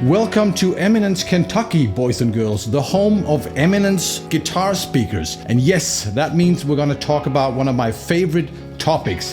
Welcome to Eminence, Kentucky, boys and girls, the home of Eminence guitar speakers. And yes, that means we're going to talk about one of my favorite topics,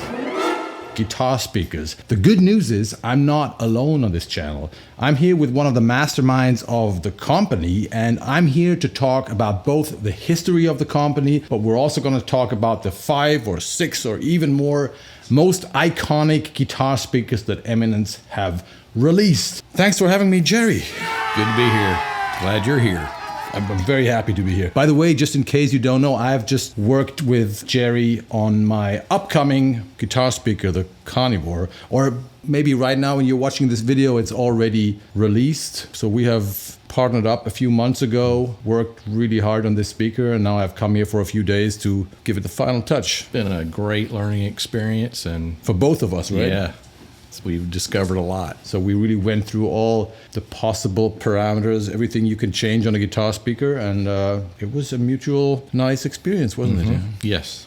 guitar speakers. The good news is I'm not alone on this channel. I'm here with one of the masterminds of the company, and I'm here to talk about both the history of the company, but we're also going to talk about the 5 or 6 or even more most iconic guitar speakers that Eminence have released. Thanks for having me, Jerry. Good to be here. Glad you're here. I'm very happy to be here. By the way, just in case you don't know, I've just worked with Jerry on my upcoming guitar speaker, the Karnivore, or maybe right now when you're watching this video, it's already released. So we have partnered up a few months ago, worked really hard on this speaker, and now I've come here for a few days to give it the final touch. It's been a great learning experience, and for both of us, right? Yeah. We've discovered a lot. So we really went through all the possible parameters, everything you can change on a guitar speaker, and it was a mutual nice experience, wasn't it? Yeah? Yes.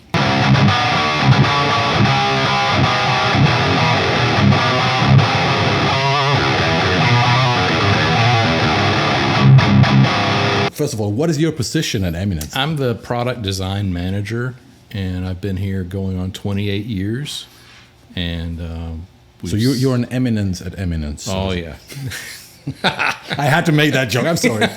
First of all, what is your position at Eminence? I'm the product design manager, and I've been here going on 28 years. And so you're an eminence at Eminence. Oh, yeah. I had to make that joke. I'm sorry.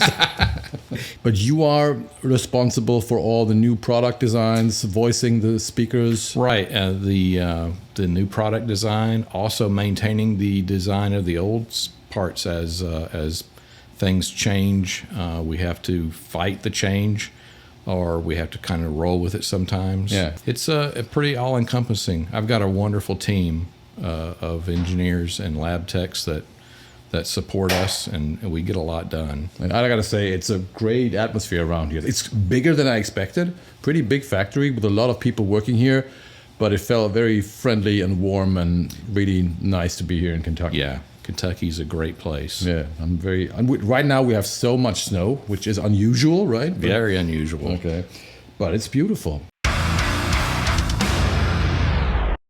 But you are responsible for all the new product designs, voicing the speakers. Right. The new product design, also maintaining the design of the old parts as things change. We have to fight the change, or we have to kind of roll with it sometimes. Yeah. It's a pretty all-encompassing. I've got a wonderful team of engineers and lab techs that support us, and we get a lot done. And I gotta say, it's a great atmosphere around here. It's bigger than I expected. Pretty big factory with a lot of people working here, but it felt very friendly and warm and really nice to be here in Kentucky. Yeah, Kentucky's a great place. Yeah, right now we have so much snow, which is unusual, right? Very unusual. Okay, but it's beautiful.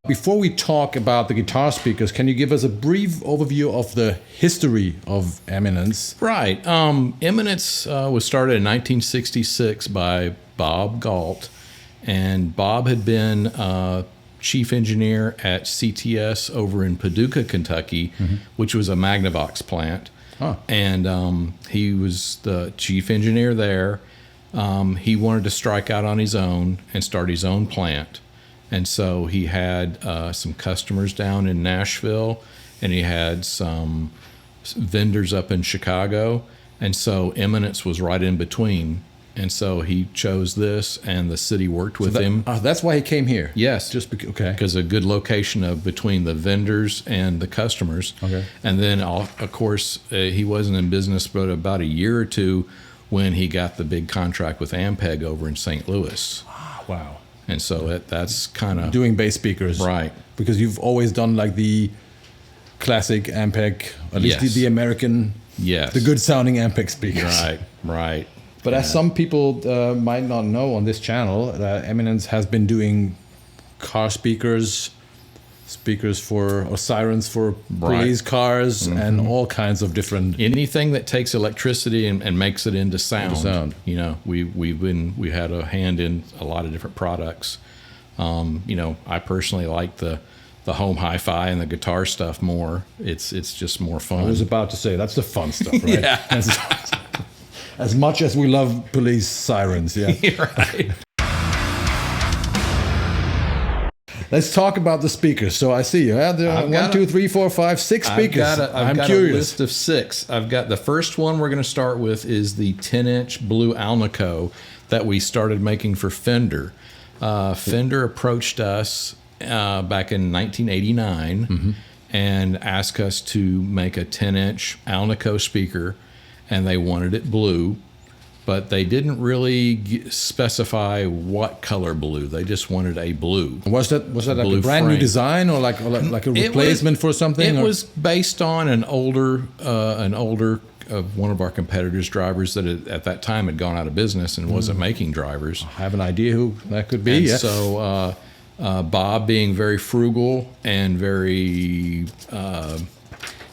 Before we talk about the guitar speakers, can you give us a brief overview of the history of Eminence? Right. Eminence was started in 1966 by Bob Galt, and Bob had been chief engineer at CTS over in Paducah, Kentucky, which was a Magnavox plant. Huh. And he was the chief engineer there. He wanted to strike out on his own and start his own plant. And so he had some customers down in Nashville, and he had some vendors up in Chicago. And so Eminence was right in between. And so he chose this, and the city worked with him. That's why he came here? Yes. Okay. Because a good location between the vendors and the customers. Okay. And then, of course, he wasn't in business but about a year or two when he got the big contract with Ampeg over in St. Louis. Wow. And so that's kind of doing bass speakers, right? Because you've always done like the classic Ampeg, at least the American, the good sounding Ampeg speakers. Right. But as some people might not know on this channel, Eminence has been doing car speakers or sirens for police cars, and all kinds of different anything that takes electricity and makes it into sound. You know, we had a hand in a lot of different products. You know, I personally like the home hi-fi and the guitar stuff more. It's just more fun. I was about to say that's the fun stuff, right? Yeah. As much as we love police sirens, yeah. Right. Let's talk about the speakers. So I see you have 1, 2, 3, 4, 5, 6 speakers. I've got curious. A list of 6. I've got the first one we're going to start with is the 10-inch Blue Alnico that we started making for Fender. Fender approached us back in 1989 and asked us to make a 10-inch Alnico speaker, and they wanted it blue. But they didn't really specify what color blue. They just wanted a blue. Was that like a brand new design, or like a replacement for something? It was based on an older of one of our competitors' drivers that at that time had gone out of business and wasn't making drivers. I have an idea who that could be. And so Bob, being very frugal and very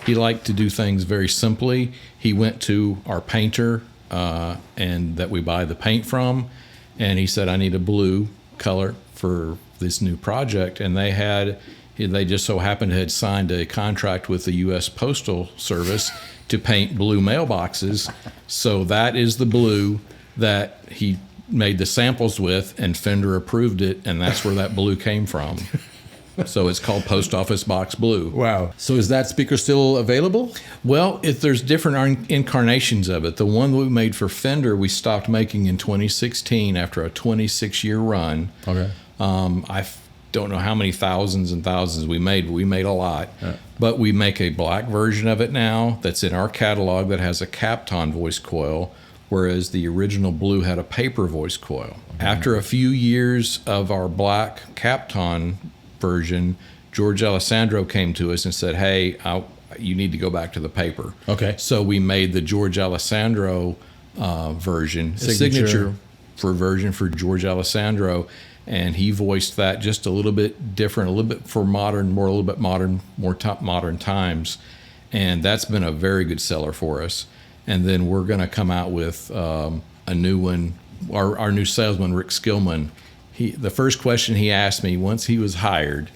He liked to do things very simply. He went to our painter and that we buy the paint from, and he said, I need a blue color for this new project. And they just so happened to had signed a contract with the U.S. Postal Service to paint blue mailboxes. So that is the blue that he made the samples with, and Fender approved it, and that's where that blue came from. So it's called Post Office Box Blue. Wow. So is that speaker still available? Well, there's different incarnations of it. The one that we made for Fender, we stopped making in 2016 after a 26-year run. Okay. I don't know how many thousands and thousands we made, but we made a lot. Yeah. But we make a black version of it now that's in our catalog that has a Kapton voice coil, whereas the original blue had a paper voice coil. Mm-hmm. After a few years of our black Kapton version, George Alessandro came to us and said, hey, you need to go back to the paper. Okay. So we made the George Alessandro version, signature version for George Alessandro, and he voiced that just a little bit different, a little bit for more top modern times, and that's been a very good seller for us. And then we're going to come out with a new one. Our new salesman, Rick Skillman, the first question he asked me once he was hired,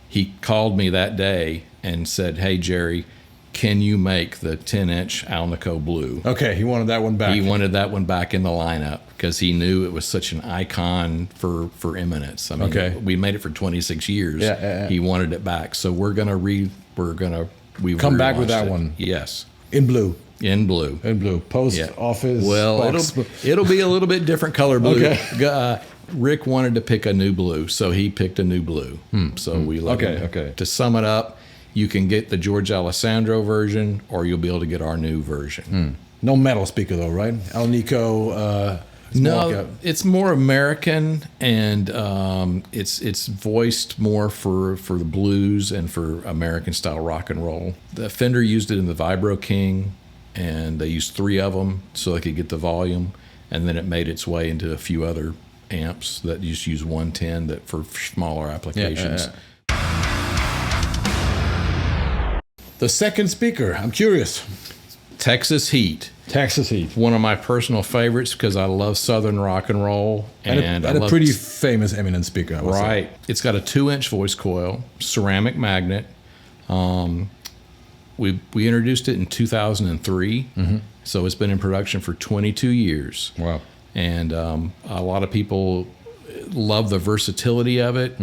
he called me that day and said, hey, Jerry, can you make the 10-inch Alnico Blue? Okay, he wanted that one back. He wanted that one back in the lineup because he knew it was such an icon for Eminence. I mean, we made it for 26 years. Yeah. He wanted it back. So we've come back with that it. one. Yes. In blue. In blue. In blue. Post office. Well, it'll be a little bit different color blue. Okay. Rick wanted to pick a new blue, so he picked a new blue. So we let him. Okay. To sum it up, you can get the George Alessandro version, or you'll be able to get our new version. No metal speaker though, right? Alnico. No, it's more American, and it's voiced more for the blues and for American style rock and roll. The Fender used it in the Vibro King, and they used 3 of them so they could get the volume, and then it made its way into a few other amps that just use 110 that for smaller applications. The second speaker, I'm curious. Texas Heat. Texas Heat. One of my personal favorites because I love Southern rock and roll. And a pretty famous Eminence speaker. Right. It's got a 2-inch voice coil, ceramic magnet. We introduced it in 2003. So it's been in production for 22 years. Wow. And a lot of people love the versatility of it.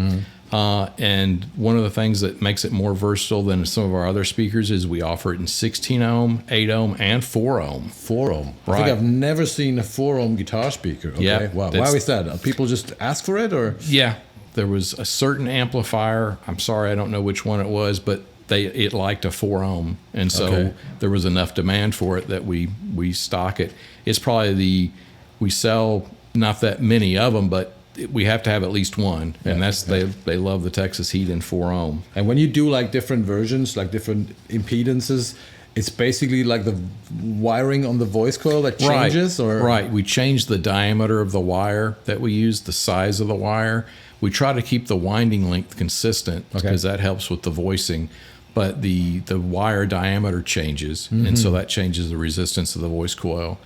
And one of the things that makes it more versatile than some of our other speakers is we offer it in 16 ohm, 8 ohm, and 4 ohm. 4 ohm. Right. I think I've never seen a 4 ohm guitar speaker. Okay. Yeah. Wow. Why is that? People just ask for it, or? Yeah. There was a certain amplifier. I'm sorry, I don't know which one it was, but it liked a 4 ohm, and so there was enough demand for it that we stock it. It's probably we sell not that many of them, but we have to have at least one, and that's they love the Texas Heat in 4 ohm. And when you do like different versions, like different impedances, it's basically like the wiring on the voice coil that changes, or we change the diameter of the wire that we use, the size of the wire. We try to keep the winding length consistent because that helps with the voicing. But the wire diameter changes, and so that changes the resistance of the voice coil.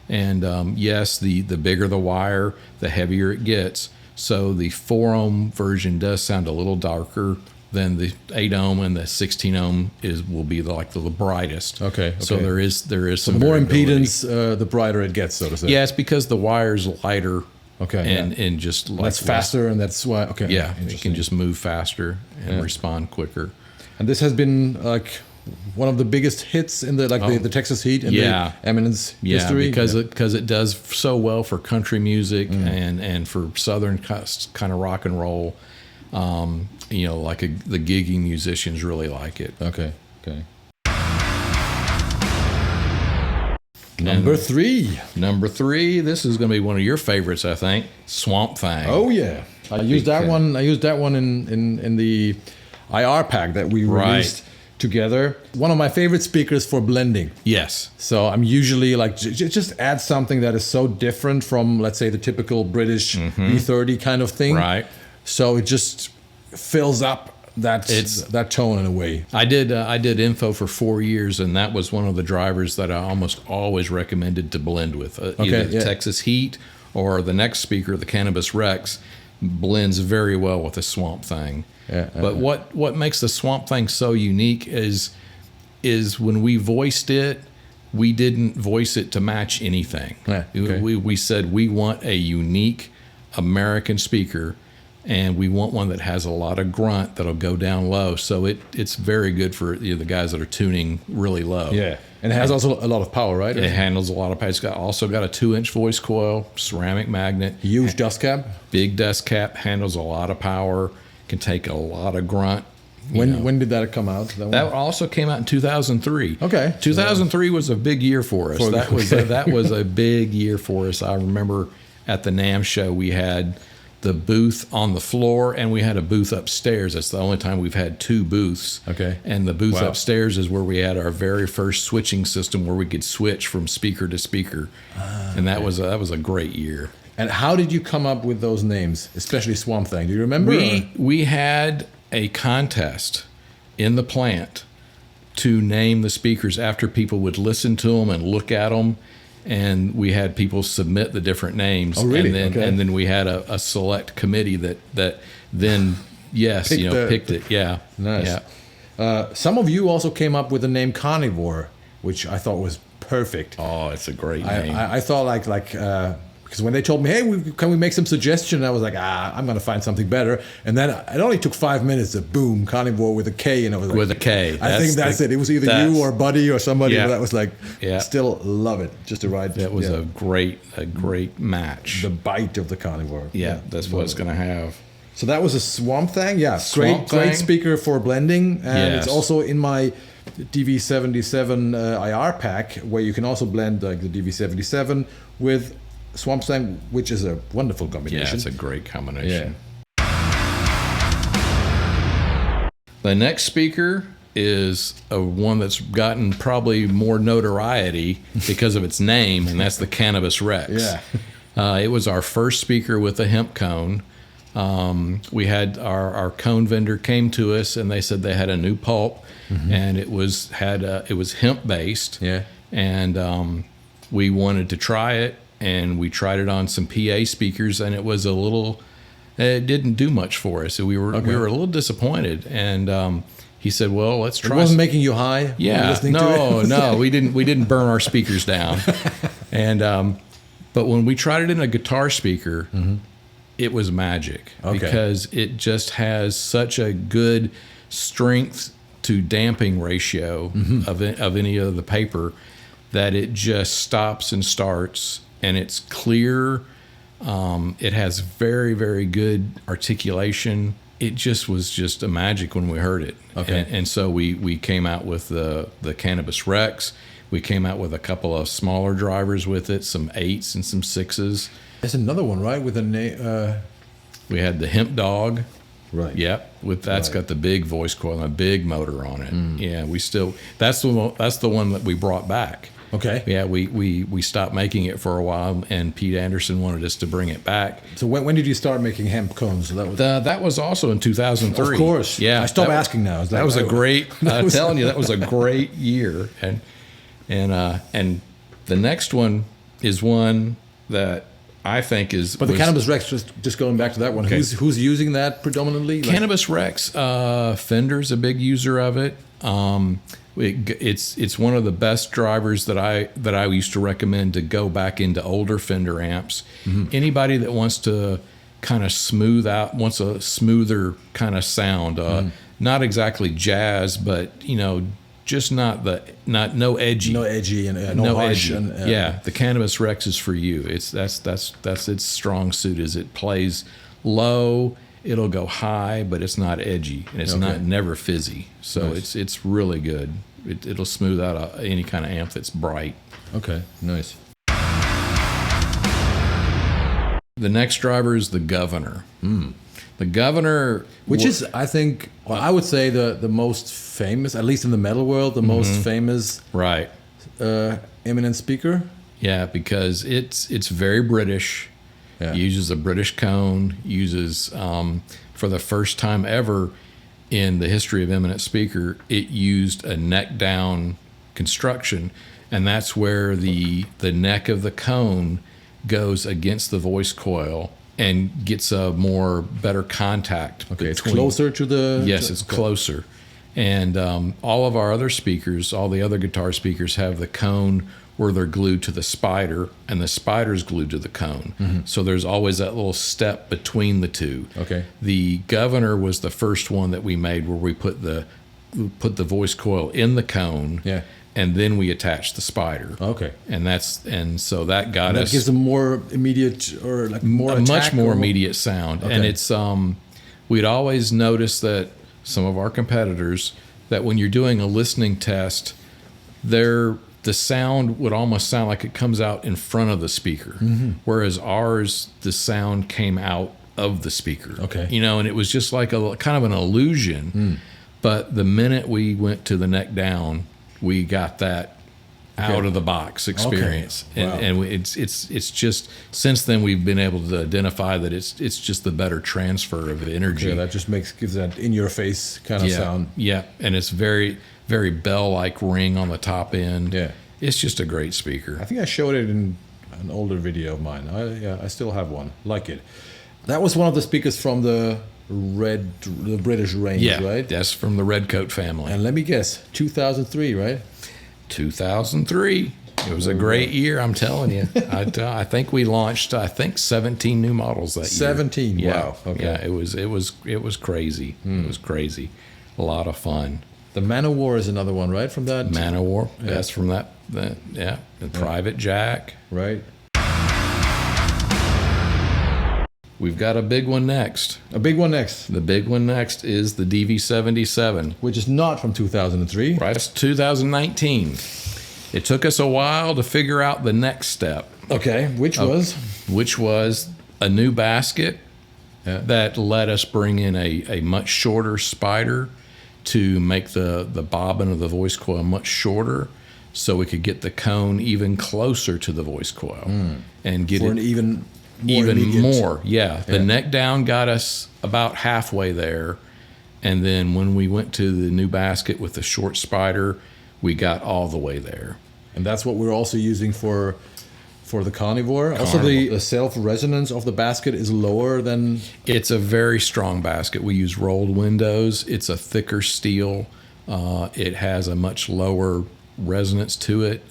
And yes, the bigger the wire, the heavier it gets. So the 4 ohm version does sound a little darker than the 8 ohm, and the 16 ohm will be the brightest. Okay. So there is some more impedance, the brighter it gets, so to say. Yeah, it's because the wire's lighter. Okay. And just that's faster, and that's why. Okay. Yeah, it can just move faster and respond quicker. And this has been like one of the biggest hits in the Texas Heat in the Eminence history. Because it does so well for country music and for Southern kind of rock and roll. The gigging musicians really like it. Okay. Number 3. Number 3. This is going to be one of your favorites, I think. Swamp Thang. Oh yeah, I used that one in the IR pack that we released together. One of my favorite speakers for blending. Yes. So I'm usually like, just add something that is so different from, let's say, the typical British B30 kind of thing. Right. So it just fills up that tone in a way. I did info for 4 years, and that was one of the drivers that I almost always recommended to blend with. Either the Texas Heat or the next speaker, the Cannabis Rex, blends very well with the Swamp Thang. But what makes the Swamp Thang so unique is when we voiced it, we didn't voice it to match anything. We said we want a unique American speaker, and we want one that has a lot of grunt that'll go down low. So it's very good for the guys that are tuning really low. Yeah, and it has also a lot of power, right? It handles a lot of power. It's also got a 2-inch voice coil, ceramic magnet. Huge dust cap. Big dust cap, handles a lot of power, can take a lot of grunt. When did that come out? That also came out in 2003. Okay. 2003 was a big year for us. That was a big year for us. I remember at the NAMM show we had the booth on the floor and we had a booth upstairs. That's the only time we've had 2 booths. Okay. And the booth upstairs is where we had our very first switching system where we could switch from speaker to speaker. And that was a great year. And how did you come up with those names, especially Swamp Thang? Do you remember? We had a contest in the plant to name the speakers after people would listen to them and look at them, and we had people submit the different names. Oh, really? And then we had a select committee that then picked it. Yeah, nice. Yeah. Some of you also came up with the name Karnivore, which I thought was perfect. Oh, it's a great name. I thought because when they told me, hey, can we make some suggestions? I was like, I'm going to find something better. And then it only took 5 minutes to boom, Karnivore with a K. And I was like, with a K. I think that's it. It was either you or Buddy or somebody. Yeah. But that was like, still love it. Just the right. That was a great match. The bite of the Karnivore. Yeah, that's what it's going to have. So that was a Swamp Thang. Yeah, Swamp great Thang. speaker for blending. And Yes. it's also in my DV77 IR pack, where you can also blend like the DV77 with Swamp Thang, which is a wonderful combination. Yeah, it's a great combination. Yeah. The next speaker is one that's gotten probably more notoriety because of its name, and that's the Cannabis Rex. Yeah. It was our first speaker with a hemp cone. We had our cone vendor came to us, and they said they had a new pulp, and it was hemp based. Yeah. And we wanted to try it. And we tried it on some PA speakers, and it didn't do much for us. So we were a little disappointed. And he said, "Well, let's try." It wasn't making you high. Yeah, no, we didn't burn our speakers down. And but when we tried it in a guitar speaker, it was magic because it just has such a good strength to damping ratio of any of the paper that it just stops and starts. And it's clear. It has very, very good articulation. It was a magic when we heard it. Okay. And so we came out with the Cannabis Rex. We came out with a couple of smaller drivers with it, some 8s and some 6s. There's another one, right? With a name. We had the Hemp Dog. Right. Yep. That's got the big voice coil and a big motor on it. Yeah. That's the one that we brought back. Okay. Yeah, we stopped making it for a while, and Pete Anderson wanted us to bring it back. So when did you start making hemp cones? That was also in 2003. Of course. Yeah. I stopped asking now. That was a great. I'm telling you, that was a great year. And the next one is one that I think is. But the Cannabis Rex, just going back to that one, who's using that predominantly? Cannabis Rex, Fender's a big user of it. It's one of the best drivers that I used to recommend to go back into older Fender amps. Anybody that wants to kind of wants a smoother kind of sound, not exactly jazz, but just no edgy and no harsh. edgy. The Cannabis Rex is for you. That's its strong suit. Is it plays low. It'll go high, but it's not edgy, and it's never fizzy. So nice. It's really good. It'll smooth out any kind of amp that's bright. Okay, nice. The next driver is the Governor. The Governor, which is, I think, I would say the most famous, at least in the metal world, the most famous Eminence speaker. Yeah, because it's very British. Yeah. Uses a British cone, uses, for the first time ever, in the history of Eminence Speaker, it used a neck down construction, and that's where the neck of the cone goes against the voice coil and gets a better contact. Okay, it's closer to the... Yes, it's closer. And all of our other speakers, all the other guitar speakers have the cone where they're glued to the spider, and the spider's glued to the cone. So there's always that little step between the two. Okay. The Governor was the first one that we made where we put the voice coil in the cone. Yeah. And then we attached the spider. Okay. And so that got us... That gives a more immediate or like more a much more or... immediate sound. Okay. And it's we'd always noticed that some of our competitors, that when you're doing a listening test, the sound would almost sound like it comes out in front of the speaker, whereas ours, the sound came out of the speaker. Okay. You know, and it was just like a kind of an illusion. But the minute we went to the neck down, we got that out of the box experience. Okay. Wow. And it's just, since then we've been able to identify that it's just the better transfer of energy. Yeah, that just gives that in your face kind of sound. Yeah, and it's very, very bell-like ring on the top end. Yeah. It's just a great speaker. I think I showed it in an older video of mine. I still have one. Like it. That was one of the speakers from the British range, right? That's from the Redcoat family. And let me guess, 2003, right? 2003. It was a great year, I'm telling you. I think we launched 17 new models that year. 17. Yeah. Wow. Okay. Yeah, it was crazy. It was crazy. A lot of fun. The Manowar is another one, right? From that. Manowar. Yeah. That's from that. The Private Jack. Right. We've got a big one next. A big one next. The big one next is the DV77. Which is not from 2003. Right, it's 2019. It took us a while to figure out the next step. Okay, which was a new basket that let us bring in a much shorter spider to make the bobbin of the voice coil much shorter, so we could get the cone even closer to the voice coil and get for it an even more. Yeah, the neck down got us about halfway there, and then when we went to the new basket with the short spider, we got all the way there. And that's what we're also using for the Karnivore. Also, the self-resonance of the basket is lower than... It's a very strong basket. We use rolled windows. It's a thicker steel. It has a much lower resonance to it.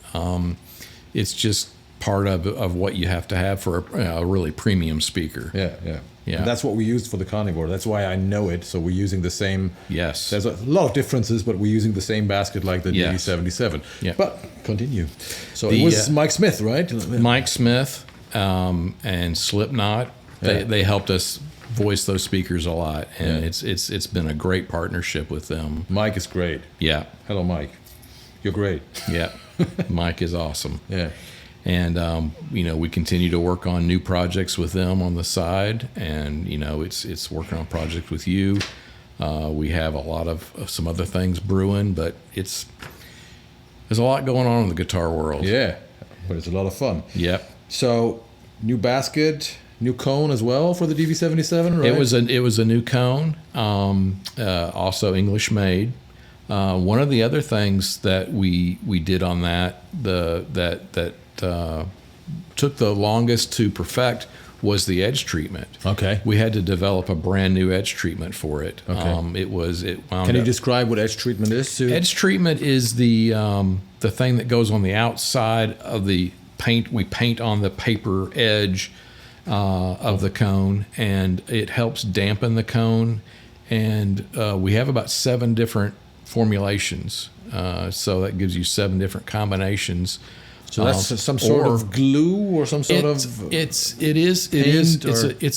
It's just part of what you have to have for a really premium speaker. Yeah. Yeah. And that's what we used for the Karnivore. That's why I know it. So we're using the same... Yes. There's a lot of differences, but we're using the same basket like the Yes. DD77. Yeah. But continue. So it was Mike Smith, right? Mike Smith and Slipknot. They helped us voice those speakers a lot, and it's been a great partnership with them. Mike is great. Yeah. Hello, Mike. You're great. Yeah. Mike is awesome. Yeah. And we continue to work on new projects with them on the side, and it's working on projects with you. We have a lot of some other things brewing, but there's a lot going on in the guitar world. Yeah, but it's a lot of fun. Yep. So, new basket, new cone as well for the DV77, right? It was a new cone, also English made. One of the other things that we did on that took the longest to perfect was the edge treatment. Okay. We had to develop a brand new edge treatment for it. Okay. Can you describe what edge treatment is? Edge treatment is the thing that goes on the outside of the paint. We paint on the paper edge of the cone, and it helps dampen the cone. And we have about 7 different formulations, so that gives you 7 different combinations. So that's some sort of glue or some sort of... It's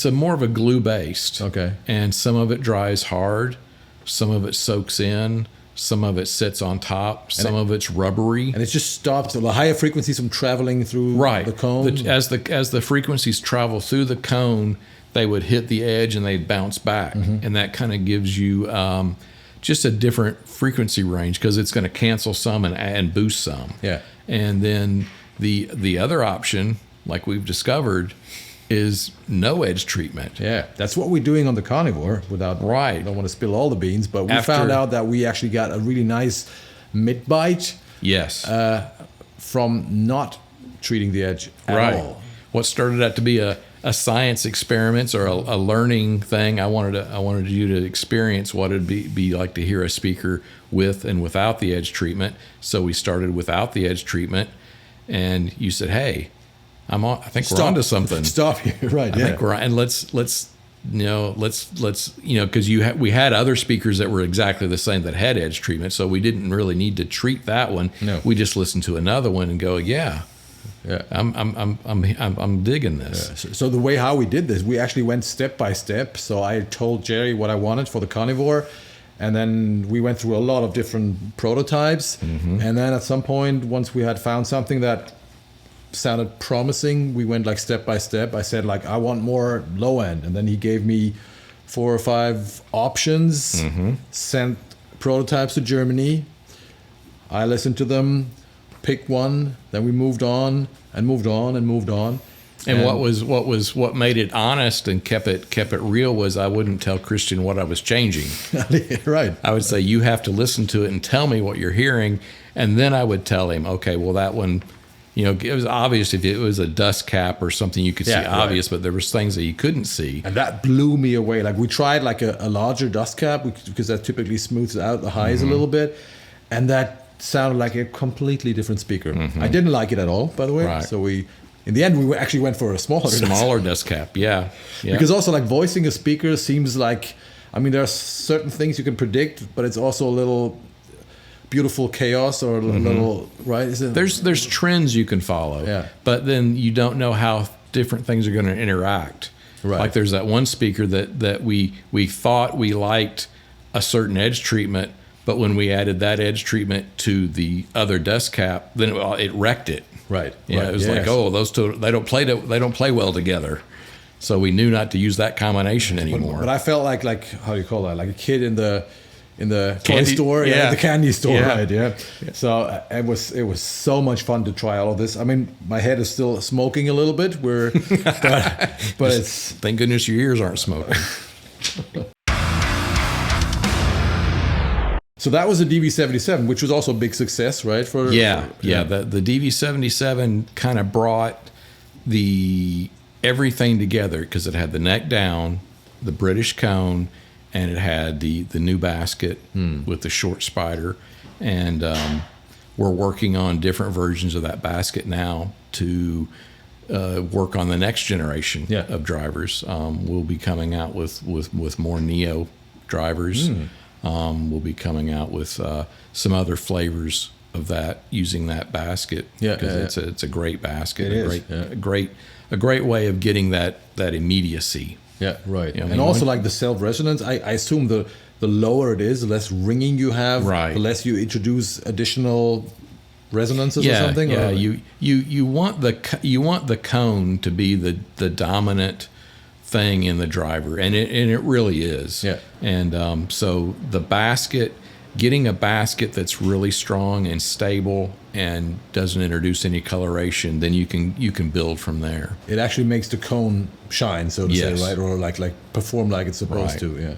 a more of a glue based. Okay. And some of it dries hard, some of it soaks in, some of it sits on top, some of it's rubbery. And it just stops the higher frequencies from traveling through the cone? As the frequencies travel through the cone, they would hit the edge and they'd bounce back. And that kind of gives you just a different frequency range, because it's going to cancel some and boost some. Yeah. And then the other option, like we've discovered, is no edge treatment. Yeah, that's what we're doing on the Karnivore. Without Right. I don't want to spill all the beans, but we After- found out that we actually got a really nice mid bite Yes. from not treating the edge at Right. all. What started out to be a science experiment or a learning thing, I wanted you to experience what it'd be like to hear a speaker with and without the edge treatment. So we started without the edge treatment, and you said, "Hey, I think we're onto something." Stop here, right? I think we're and let's because we had other speakers that were exactly the same that had edge treatment, so we didn't really need to treat that one. No. We just listened to another one and go, yeah. I'm digging this. Yeah. So the way how we did this, we actually went step by step. So I told Jerry what I wanted for the Karnivore, and then we went through a lot of different prototypes. Mm-hmm. And then at some point, once we had found something that sounded promising, we went like step by step. I said like, I want more low end, and then he gave me 4 or 5 options. Mm-hmm. Sent prototypes to Germany. I listened to them, picked one, then we moved on and moved on and moved on. And what made it honest and kept it real was I wouldn't tell Kristian what I was changing. Right. I would say, you have to listen to it and tell me what you're hearing, and then I would tell him, okay, well that one, it was obvious if it was a dust cap or something you could see obvious, but there was things that you couldn't see. And that blew me away. Like we tried like a larger dust cap because that typically smooths out the highs a little bit, and that sounded like a completely different speaker. I didn't like it at all, by the way. Right. So in the end, we actually went for a smaller Dust cap. Yeah. Because also like voicing a speaker seems like, there are certain things you can predict, but it's also a little beautiful chaos or a little, right? There's trends you can follow. Yeah. But then you don't know how different things are going to interact. Right. Like there's that one speaker that we thought we liked a certain edge treatment, but when we added that edge treatment to the other dust cap, then it wrecked it. Right. Yeah, right. it was like, those two they don't play well together. So we knew not to use that combination anymore. But I felt like how do you call that? Like a kid in the toy Candy, store, yeah. The candy store, Yeah. right? Yeah. So it was so much fun to try all of this. My head is still smoking a little bit. But it's Thank goodness your ears aren't smoking. So that was the DV77, which was also a big success, right? The DV77 kind of brought everything together because it had the neck down, the British cone, and it had the new basket with the short spider. And we're working on different versions of that basket now to work on the next generation of drivers. We'll be coming out with more Neo drivers. We'll be coming out with some other flavors of that using that basket. Because it's a great basket. A great way of getting that immediacy. Yeah, right. And also like the self-resonance. I assume the lower it is, the less ringing you have, the less you introduce additional resonances or something. Yeah, or you want the cone to be the dominant thing in the driver, and it really is. Yeah. And so the basket, getting a basket that's really strong and stable and doesn't introduce any coloration, then you can build from there. It actually makes the cone shine, so to say, right? Or like perform like it's supposed to. Yeah.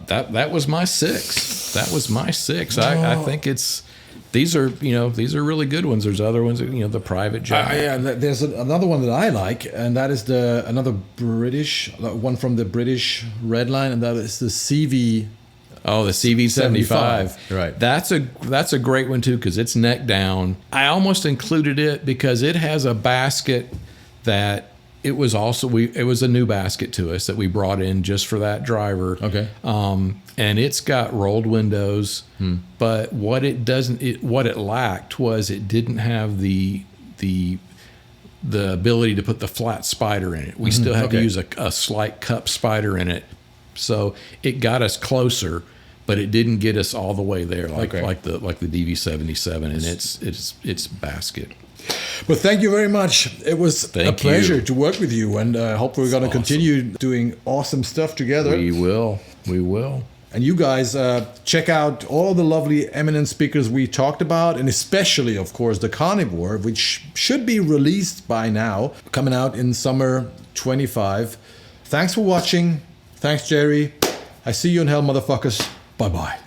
That was my 6. That was my 6. I think these are really good ones. There's other ones, the private jet. There's another one that I like, and that is another British one from the British Red Line, and that is the CV. Oh, the CV75. Right. That's a great one too because it's neck down. I almost included it because it has a basket that it was a new basket to us that we brought in just for that driver. Okay. And it's got rolled windows, but what it lacked was it didn't have the ability to put the flat spider in it. We still had to use a slight cup spider in it. So it got us closer, but it didn't get us all the way there like the DV77 and its basket. But thank you very much. It was a pleasure to work with you, and I hope we're going to continue doing awesome stuff together. We will. And you guys check out all the lovely Eminence speakers we talked about, and especially, of course, the Karnivore, which should be released by now, coming out in summer 25. Thanks for watching. Thanks, Jerry. I see you in hell, motherfuckers. Bye-bye.